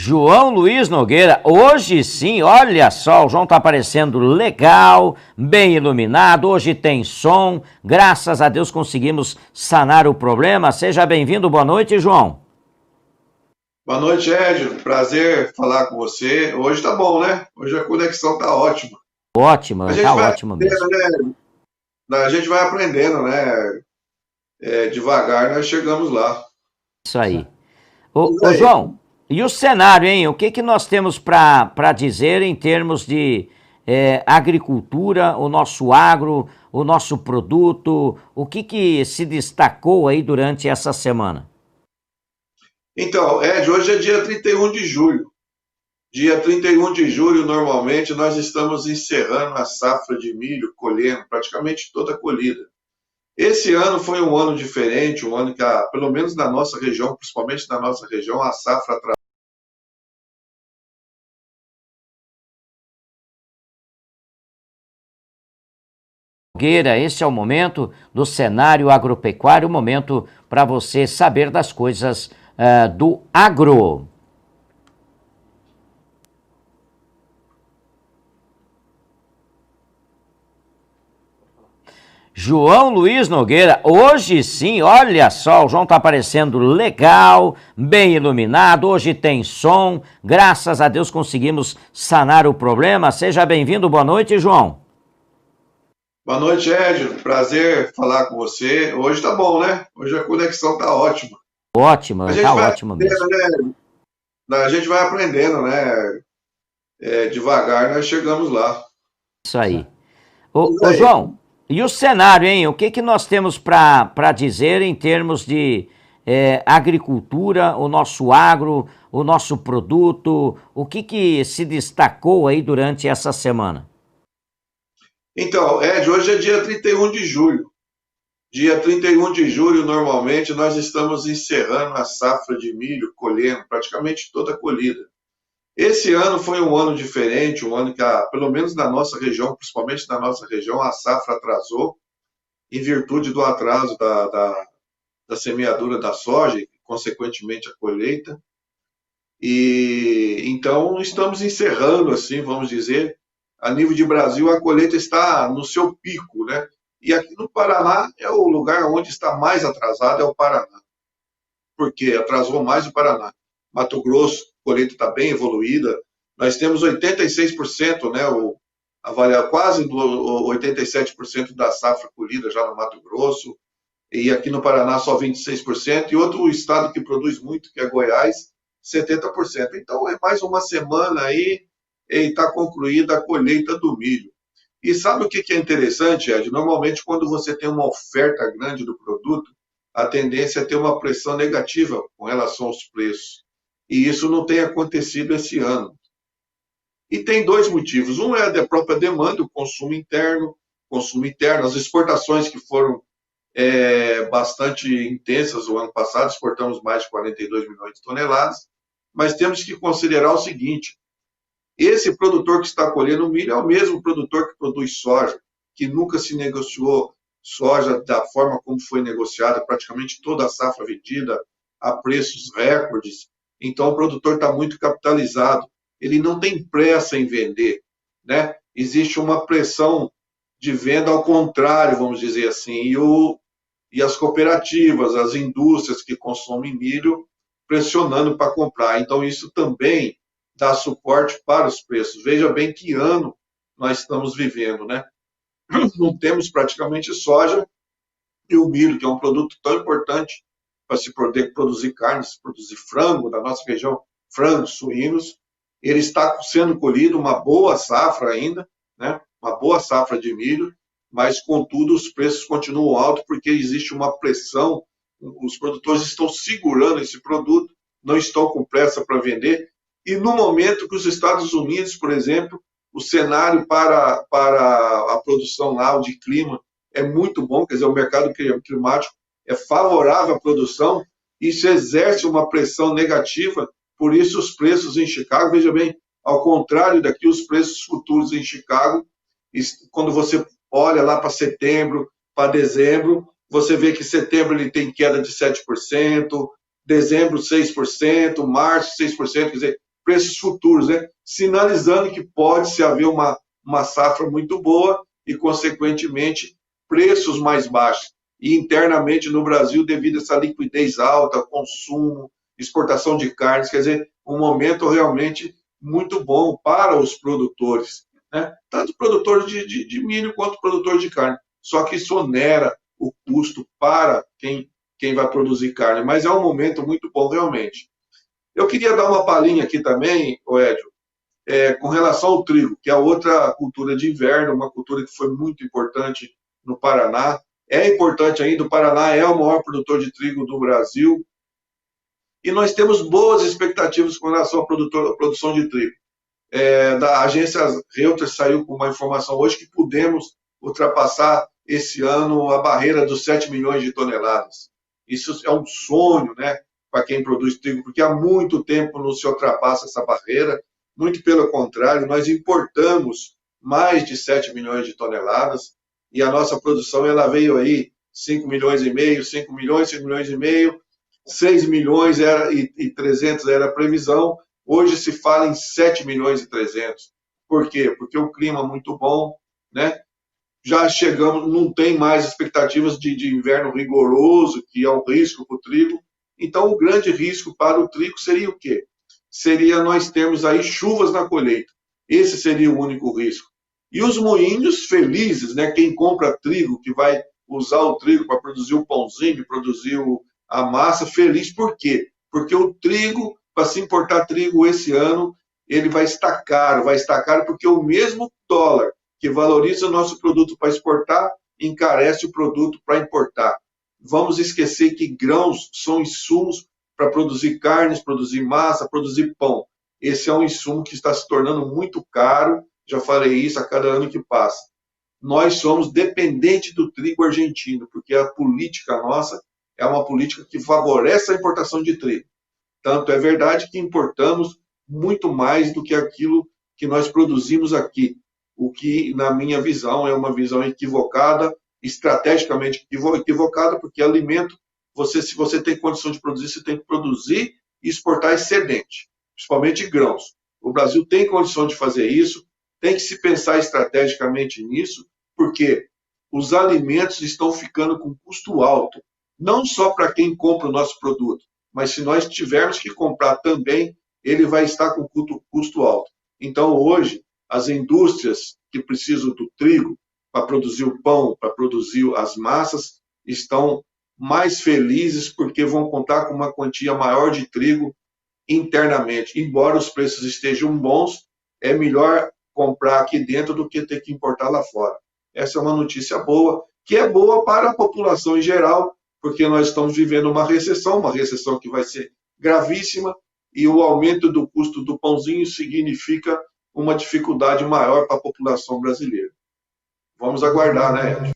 João Luiz Nogueira, hoje sim, olha só, o João tá aparecendo legal, bem iluminado, hoje tem som, graças a Deus conseguimos sanar o problema. Seja bem-vindo, boa noite, João. Boa noite, Ed. Prazer falar com você. Hoje tá bom, né? Hoje a conexão tá ótima. A Ótimo, gente tá vai ótimo mesmo. aprendendo, né? A gente vai aprendendo, né? Devagar nós chegamos lá. Isso aí. Diz Ô aí. João, e o cenário, hein? O que que nós temos para dizer em termos de agricultura, o nosso agro, o nosso produto, o que que se destacou aí durante essa semana? Então, Ed, hoje é dia 31 de julho. Dia 31 de julho, normalmente, nós estamos encerrando a safra de milho, colhendo praticamente toda a colhida. Esse ano foi um ano diferente, um ano que, pelo menos na nossa região, principalmente na nossa região, a safra Nogueira, esse é o momento do cenário agropecuário, o momento para você saber das coisas do agro. João Luiz Nogueira, hoje sim, olha só, o João tá aparecendo legal, bem iluminado, hoje tem som, graças a Deus conseguimos sanar o problema. Seja bem-vindo, boa noite, João. Boa noite, Ed. Prazer falar com você. Hoje tá bom, né? Hoje a conexão tá ótima. A Ótimo, gente tá vai ótimo mesmo. aprendendo, né? A gente vai aprendendo, né? Devagar nós chegamos lá. Isso aí. Diz Ô aí. João, e o cenário, hein? O que que nós temos para dizer em termos de agricultura, o nosso agro, o nosso produto, o que que se destacou aí durante essa semana? Então, Ed, hoje é dia 31 de julho. Dia 31 de julho, normalmente, nós estamos encerrando a safra de milho, colhendo praticamente toda a colhida. Esse ano foi um ano diferente, um ano que, pelo menos na nossa região, principalmente na nossa região, a safra atrasou em virtude do atraso da semeadura da soja e, consequentemente, a colheita. E então estamos encerrando, assim, vamos dizer, a nível de Brasil, a colheita está no seu pico, né? E aqui no Paraná é o lugar onde está mais atrasado, é o Paraná, porque atrasou mais o Paraná. Mato Grosso, a colheita está bem evoluída, nós temos 86%, né? Quase 87% da safra colhida já no Mato Grosso, e aqui no Paraná só 26%, e outro estado que produz muito, que é Goiás, 70%. Então é mais uma semana aí e está concluída a colheita do milho. E sabe o que é interessante, Ed? Normalmente, quando você tem uma oferta grande do produto, a tendência é ter uma pressão negativa com relação aos preços. E isso não tem acontecido esse ano. E tem dois motivos. Um é a própria demanda, o consumo interno, as exportações que foram bastante intensas o ano passado, exportamos mais de 42 milhões de toneladas, mas temos que considerar o seguinte: esse produtor que está colhendo milho é o mesmo produtor que produz soja, que nunca se negociou soja da forma como foi negociada, praticamente toda a safra vendida a preços recordes. Então o produtor está muito capitalizado, ele não tem pressa em vender, né? Existe uma pressão de venda ao contrário, vamos dizer assim, e as cooperativas, as indústrias que consomem milho, pressionando para comprar. Então, isso também dá suporte para os preços. Veja bem que ano nós estamos vivendo, né? Não temos praticamente soja e o milho, que é um produto tão importante para se poder produzir carne, se produzir frango, da nossa região, frangos, suínos, ele está sendo colhido uma boa safra ainda, né? Uma boa safra de milho, mas contudo os preços continuam altos porque existe uma pressão, os produtores estão segurando esse produto, não estão com pressa para vender, e no momento que os Estados Unidos, por exemplo, o cenário para a produção lá, o de clima, é muito bom, quer dizer, o mercado climático é favorável à produção, isso exerce uma pressão negativa, por isso os preços em Chicago, veja bem, ao contrário daqui, os preços futuros em Chicago, quando você olha lá para setembro, para dezembro, você vê que setembro ele tem queda de 7%, dezembro 6%, março 6%, quer dizer, preços futuros, né? Sinalizando que pode-se haver uma safra muito boa e, consequentemente, preços mais baixos. E internamente no Brasil, devido a essa liquidez alta, consumo, exportação de carnes, quer dizer, um momento realmente muito bom para os produtores, né? Tanto produtores de milho quanto produtores de carne. Só que isso onera o custo para quem vai produzir carne, mas é um momento muito bom realmente. Eu queria dar uma palhinha aqui também, Edio, com relação ao trigo, que é outra cultura de inverno, uma cultura que foi muito importante no Paraná. É importante ainda, o Paraná é o maior produtor de trigo do Brasil, e nós temos boas expectativas com relação à produção de trigo. Da agência Reuters saiu com uma informação hoje que podemos ultrapassar esse ano a barreira dos 7 milhões de toneladas. Isso é um sonho, né, para quem produz trigo, porque há muito tempo não se ultrapassa essa barreira. Muito pelo contrário, nós importamos mais de 7 milhões de toneladas e a nossa produção ela veio aí 5 milhões e meio, 5 milhões, 5 milhões e meio, 6 milhões e 300 era a previsão, hoje se fala em 7 milhões e 300. Por quê? Porque o clima é muito bom, né? Já chegamos, não tem mais expectativas de inverno rigoroso, que é um risco para o trigo. Então, o grande risco para o trigo seria o quê? Seria nós termos aí chuvas na colheita. Esse seria o único risco. E os moinhos felizes, né? Quem compra trigo, que vai usar o trigo para produzir o pãozinho, produzir a massa, feliz. Por quê? Porque o trigo, para se importar trigo esse ano, ele vai estar caro porque o mesmo dólar que valoriza o nosso produto para exportar, encarece o produto para importar. Vamos esquecer que grãos são insumos para produzir carnes, produzir massa, produzir pão. Esse é um insumo que está se tornando muito caro, já falei isso a cada ano que passa. Nós somos dependentes do trigo argentino, porque a política nossa é uma política que favorece a importação de trigo. Tanto é verdade que importamos muito mais do que aquilo que nós produzimos aqui, o que, na minha visão, é uma visão equivocada, estrategicamente equivocada, porque alimento, se você tem condição de produzir, você tem que produzir e exportar excedente, principalmente grãos. O Brasil tem condição de fazer isso, tem que se pensar estrategicamente nisso, porque os alimentos estão ficando com custo alto, não só para quem compra o nosso produto, mas se nós tivermos que comprar também, ele vai estar com custo alto. Então, hoje, as indústrias que precisam do trigo para produzir o pão, para produzir as massas, estão mais felizes porque vão contar com uma quantia maior de trigo internamente. Embora os preços estejam bons, é melhor comprar aqui dentro do que ter que importar lá fora. Essa é uma notícia boa, que é boa para a população em geral, porque nós estamos vivendo uma recessão que vai ser gravíssima, e o aumento do custo do pãozinho significa uma dificuldade maior para a população brasileira. Vamos aguardar, né,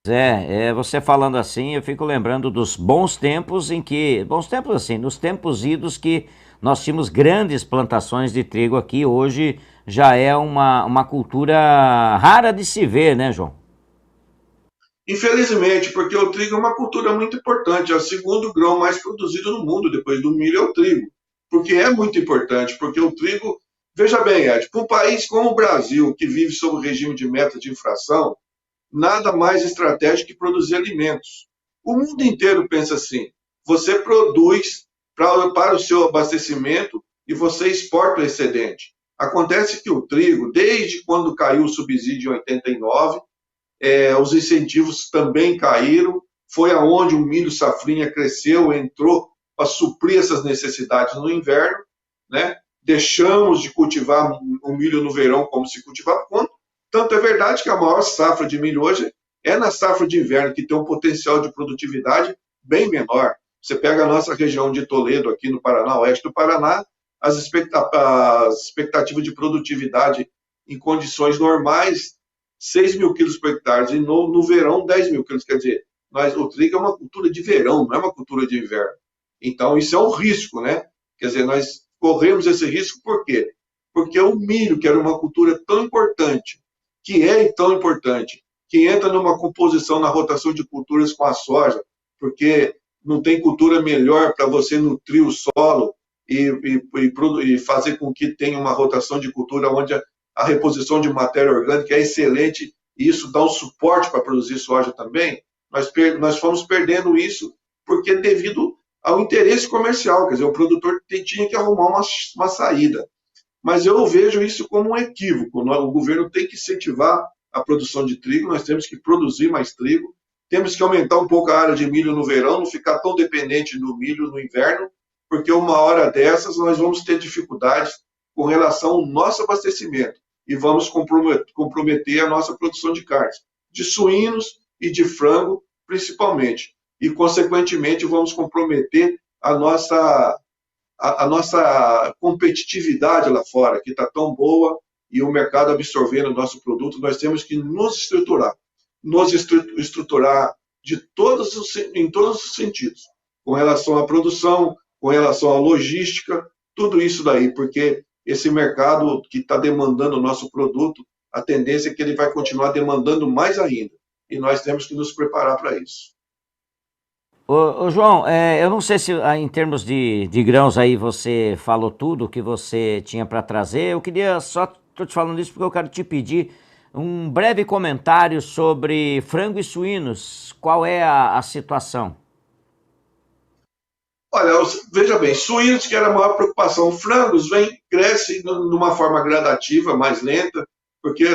Ed? Você falando assim, eu fico lembrando dos bons tempos bons tempos assim, nos tempos idos que nós tínhamos grandes plantações de trigo aqui, hoje já é uma cultura rara de se ver, né, João? Infelizmente, porque o trigo é uma cultura muito importante, é o segundo grão mais produzido no mundo, depois do milho é o trigo. Porque é muito importante, porque o trigo, veja bem, Ed, para um país como o Brasil, que vive sob o regime de meta de inflação, nada mais estratégico que produzir alimentos. O mundo inteiro pensa assim, você produz para o seu abastecimento e você exporta o excedente. Acontece que o trigo, desde quando caiu o subsídio em 89, os incentivos também caíram, foi aonde o milho safrinha cresceu, entrou para suprir essas necessidades no inverno, né? Deixamos de cultivar o milho no verão como se cultivava. Tanto é verdade que a maior safra de milho hoje é na safra de inverno, que tem um potencial de produtividade bem menor. Você pega a nossa região de Toledo, aqui no Paraná, oeste do Paraná, as expectativas de produtividade em condições normais, 6 mil quilos por hectare, e no verão, 10 mil quilos. Quer dizer, o trigo é uma cultura de verão, não é uma cultura de inverno. Então, isso é um risco, né? Quer dizer, nós corremos esse risco por quê? Porque o milho, que era uma cultura tão importante, que é tão importante, que entra numa composição na rotação de culturas com a soja, porque não tem cultura melhor para você nutrir o solo e fazer com que tenha uma rotação de cultura onde a reposição de matéria orgânica é excelente e isso dá um suporte para produzir soja também, nós fomos perdendo isso porque devido ao interesse comercial, quer dizer, o produtor tinha que arrumar uma saída. Mas eu vejo isso como um equívoco. O governo tem que incentivar a produção de trigo, nós temos que produzir mais trigo, temos que aumentar um pouco a área de milho no verão, não ficar tão dependente do milho no inverno, porque uma hora dessas nós vamos ter dificuldades com relação ao nosso abastecimento e vamos comprometer a nossa produção de carnes, de suínos e de frango, principalmente. E, consequentemente, vamos comprometer a nossa competitividade lá fora, que está tão boa, e o mercado absorvendo o nosso produto, nós temos que nos estruturar em todos os sentidos, com relação à produção, com relação à logística, tudo isso daí, porque esse mercado que está demandando o nosso produto, a tendência é que ele vai continuar demandando mais ainda, e nós temos que nos preparar para isso. Ô, João, eu não sei se em termos de grãos aí você falou tudo que você tinha para trazer. Eu queria só, estou te falando isso porque eu quero te pedir um breve comentário sobre frango e suínos. Qual é a situação? Olha, veja bem, suínos que era a maior preocupação, frangos cresce de uma forma gradativa, mais lenta, porque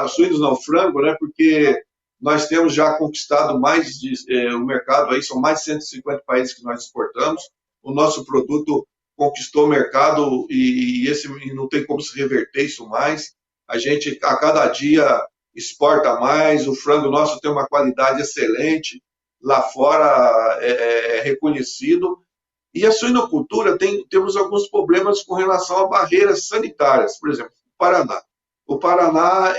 suínos não, frango, né? Porque nós temos já conquistado o mercado aí, são mais de 150 países que nós exportamos. O nosso produto conquistou o mercado e não tem como se reverter isso mais. A gente, a cada dia, exporta mais, o frango nosso tem uma qualidade excelente, lá fora é reconhecido. E a suinocultura temos alguns problemas com relação a barreiras sanitárias. Por exemplo, o Paraná. O Paraná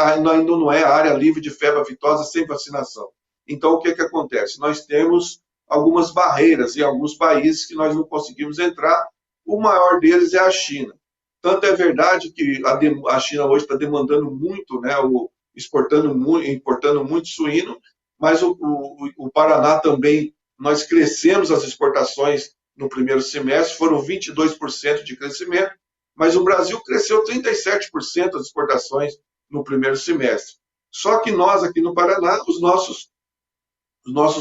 ainda não é área livre de febre aftosa sem vacinação. Então, o que acontece? Nós temos algumas barreiras em alguns países que nós não conseguimos entrar. O maior deles é a China. Tanto é verdade que a China hoje está demandando muito, né, importando muito suíno, mas o Paraná também, nós crescemos as exportações no primeiro semestre, foram 22% de crescimento, mas o Brasil cresceu 37% das exportações no primeiro semestre. Só que nós, aqui no Paraná, os nossos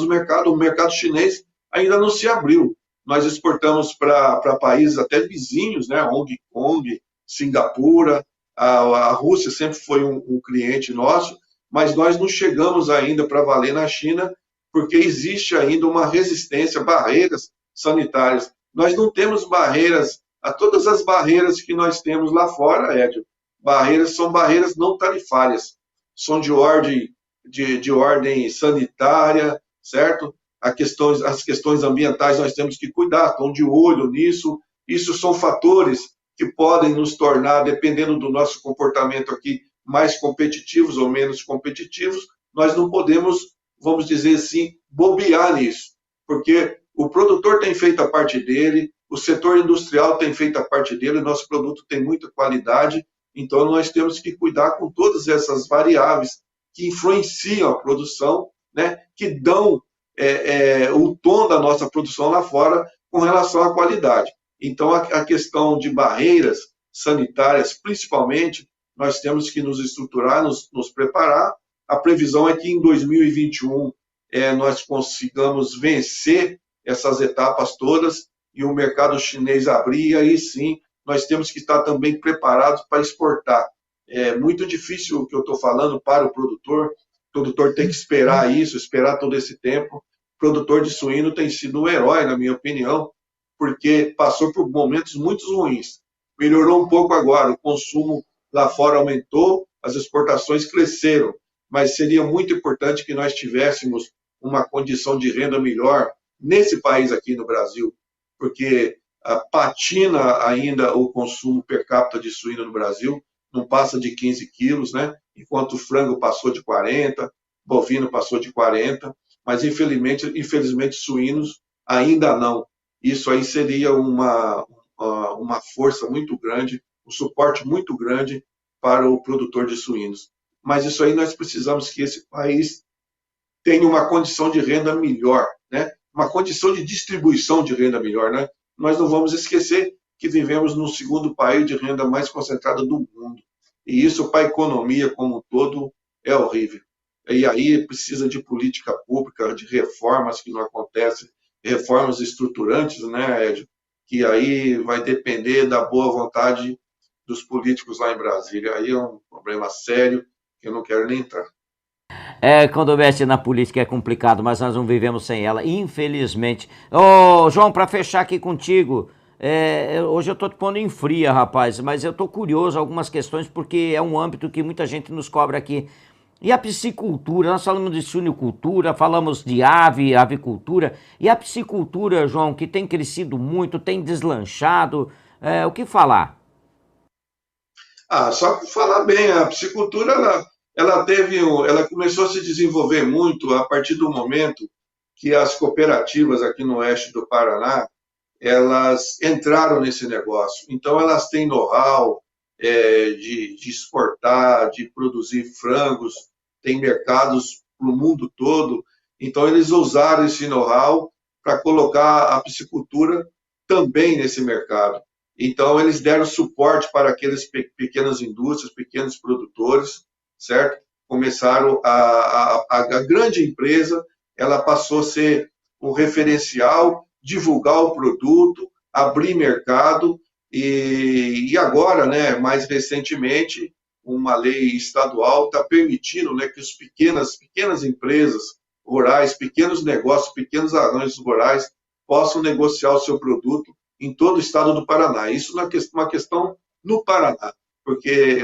mercados, o mercado chinês ainda não se abriu. Nós exportamos para países até vizinhos, né? Hong Kong, Singapura, a Rússia sempre foi um cliente nosso, mas nós não chegamos ainda para valer na China, porque existe ainda uma resistência, barreiras sanitárias. Nós não temos barreiras, a todas as barreiras que nós temos lá fora, Édio, são barreiras não tarifárias, são de ordem sanitária, certo? As questões ambientais nós temos que cuidar, estão de olho nisso. Isso são fatores que podem nos tornar, dependendo do nosso comportamento aqui, mais competitivos ou menos competitivos. Nós não podemos, vamos dizer assim, bobear nisso, porque o produtor tem feito a parte dele, o setor industrial tem feito a parte dele, o nosso produto tem muita qualidade, então nós temos que cuidar com todas essas variáveis que influenciam a produção, né, que dão o tom da nossa produção lá fora com relação à qualidade. Então, a questão de barreiras sanitárias, principalmente, nós temos que nos estruturar, nos preparar. A previsão é que em 2021 nós consigamos vencer essas etapas todas e o mercado chinês abrir, e aí sim nós temos que estar também preparados para exportar. É muito difícil o que eu estou falando para o produtor tem que esperar isso, esperar todo esse tempo. O produtor de suíno tem sido um herói, na minha opinião, porque passou por momentos muito ruins. Melhorou um pouco agora, o consumo lá fora aumentou, as exportações cresceram, mas seria muito importante que nós tivéssemos uma condição de renda melhor nesse país aqui no Brasil, porque patina ainda o consumo per capita de suíno no Brasil, não passa de 15 quilos, né? Enquanto o frango passou de 40, bovino passou de 40, mas infelizmente suínos ainda não. Isso aí seria uma força muito grande, um suporte muito grande para o produtor de suínos. Mas isso aí nós precisamos que esse país tenha uma condição de renda melhor, né? Uma condição de distribuição de renda melhor, né? Nós não vamos esquecer que vivemos no segundo país de renda mais concentrada do mundo. E isso, para a economia como um todo, é horrível. E aí precisa de política pública, de reformas que não acontecem, reformas estruturantes, né, Ed? Que aí vai depender da boa vontade dos políticos lá em Brasília. Aí é um problema sério que eu não quero nem entrar. Quando mexe na política é complicado, mas nós não vivemos sem ela, infelizmente. Ô, João, para fechar aqui contigo, hoje eu tô te pondo em fria, rapaz, mas eu tô curioso algumas questões porque é um âmbito que muita gente nos cobra aqui. E a piscicultura, nós falamos de suinocultura, falamos de avicultura, e a piscicultura, João, que tem crescido muito, tem deslanchado, o que falar? Só para falar bem, a piscicultura ela começou a se desenvolver muito a partir do momento que as cooperativas aqui no oeste do Paraná elas entraram nesse negócio. Então elas têm know-how de exportar, de produzir frangos, tem mercados para o mundo todo. Então eles usaram esse know-how para colocar a piscicultura também nesse mercado. Então, eles deram suporte para aquelas pequenas indústrias, pequenos produtores, certo? Começaram a grande empresa, ela passou a ser o referencial, divulgar o produto, abrir mercado, e agora, né, mais recentemente, uma lei estadual está permitindo, né, que as pequenas empresas rurais, pequenos negócios, pequenos arranjos rurais possam negociar o seu produto em todo o estado do Paraná. Isso é uma questão no Paraná, porque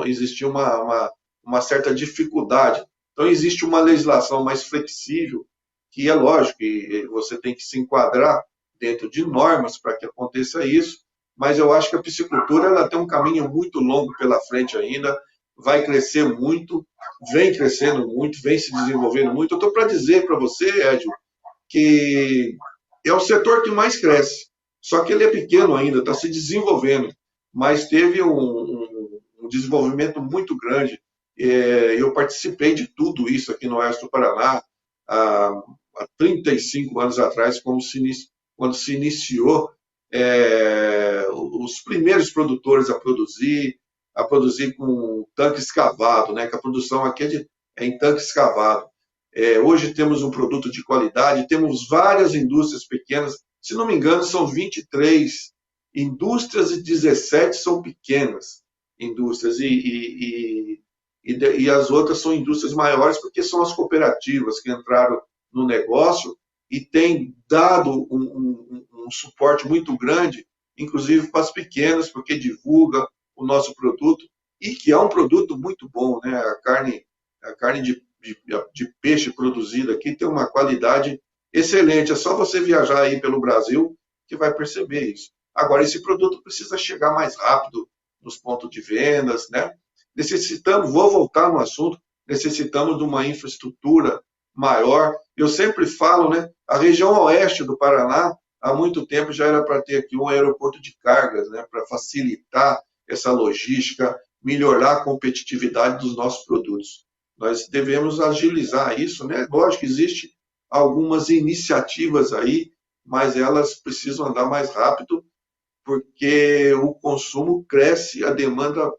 existia uma certa dificuldade. Então, existe uma legislação mais flexível, que é lógico que você tem que se enquadrar dentro de normas para que aconteça isso, mas eu acho que a piscicultura ela tem um caminho muito longo pela frente ainda, vai crescer muito, vem crescendo muito, vem se desenvolvendo muito. Eu estou para dizer para você, Edio, que é o setor que mais cresce. Só que ele é pequeno ainda, está se desenvolvendo, mas teve um desenvolvimento muito grande. Eu participei de tudo isso aqui no oeste do Paraná há 35 anos atrás, quando se iniciou os primeiros produtores a produzir com tanque escavado, né? Que a produção aqui é em tanque escavado. Hoje temos um produto de qualidade, temos várias indústrias pequenas, se não me engano, são 23 indústrias e 17 são pequenas indústrias, e as outras são indústrias maiores, porque são as cooperativas que entraram no negócio e têm dado um suporte muito grande, inclusive para as pequenas, porque divulga o nosso produto, e que é um produto muito bom, né? A carne de peixe produzida aqui tem uma qualidade excelente. É só você viajar aí pelo Brasil que vai perceber isso. Agora, esse produto precisa chegar mais rápido nos pontos de vendas, né? Vou voltar no assunto, necessitamos de uma infraestrutura maior. Eu sempre falo, né? A região oeste do Paraná, há muito tempo já era para ter aqui um aeroporto de cargas, né? Para facilitar essa logística, melhorar a competitividade dos nossos produtos. Nós devemos agilizar isso, né? Lógico que existe algumas iniciativas aí, mas elas precisam andar mais rápido, porque o consumo cresce, a demanda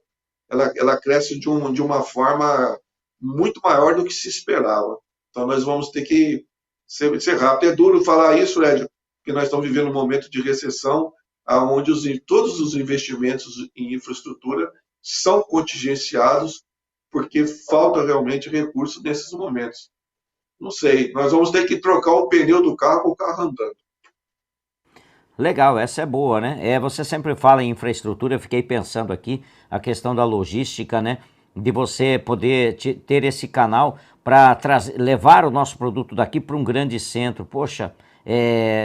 ela cresce de uma forma muito maior do que se esperava. Então, nós vamos ter que ser rápido. É duro falar isso, Ed, porque nós estamos vivendo um momento de recessão, onde todos os investimentos em infraestrutura são contingenciados, porque falta realmente recurso nesses momentos. Não sei, nós vamos ter que trocar o pneu do carro com o carro andando. Legal, essa é boa, né? Você sempre fala em infraestrutura, eu fiquei pensando aqui a questão da logística, né? De você poder ter esse canal para levar o nosso produto daqui para um grande centro. Poxa,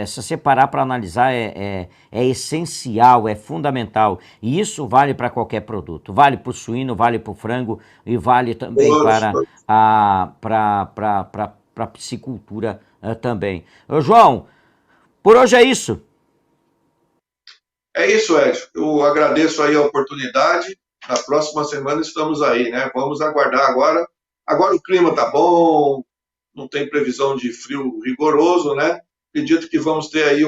se você parar para analisar, é essencial, é fundamental. E isso vale para qualquer produto. Vale para o suíno, vale para o frango e vale também para a piscicultura também. Ô, João, por hoje é isso. É isso, Ed. Eu agradeço aí a oportunidade. Na próxima semana estamos aí, né? Vamos aguardar agora. Agora o clima tá bom, não tem previsão de frio rigoroso, né? Acredito que vamos ter aí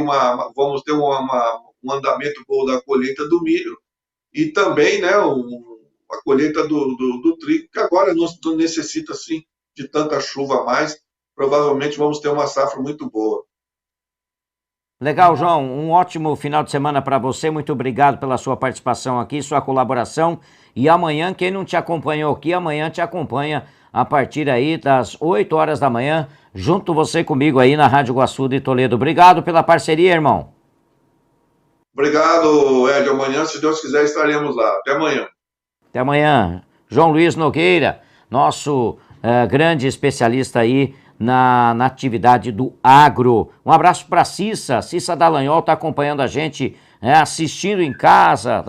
um andamento bom da colheita do milho e também, né, a colheita do trigo, que agora não necessita, assim, de tanta chuva a mais. Provavelmente vamos ter uma safra muito boa. Legal, João. Um ótimo final de semana para você. Muito obrigado pela sua participação aqui, sua colaboração. E amanhã, quem não te acompanhou aqui, amanhã te acompanha a partir aí das 8 horas da manhã, junto você comigo aí na Rádio Iguaçu de Toledo. Obrigado pela parceria, irmão. Obrigado, Ed. Amanhã, se Deus quiser, estaremos lá. Até amanhã. Até amanhã. João Luiz Nogueira, nosso grande especialista aí na atividade do agro. Um abraço para Cissa Dallagnol, está acompanhando a gente, assistindo em casa, né?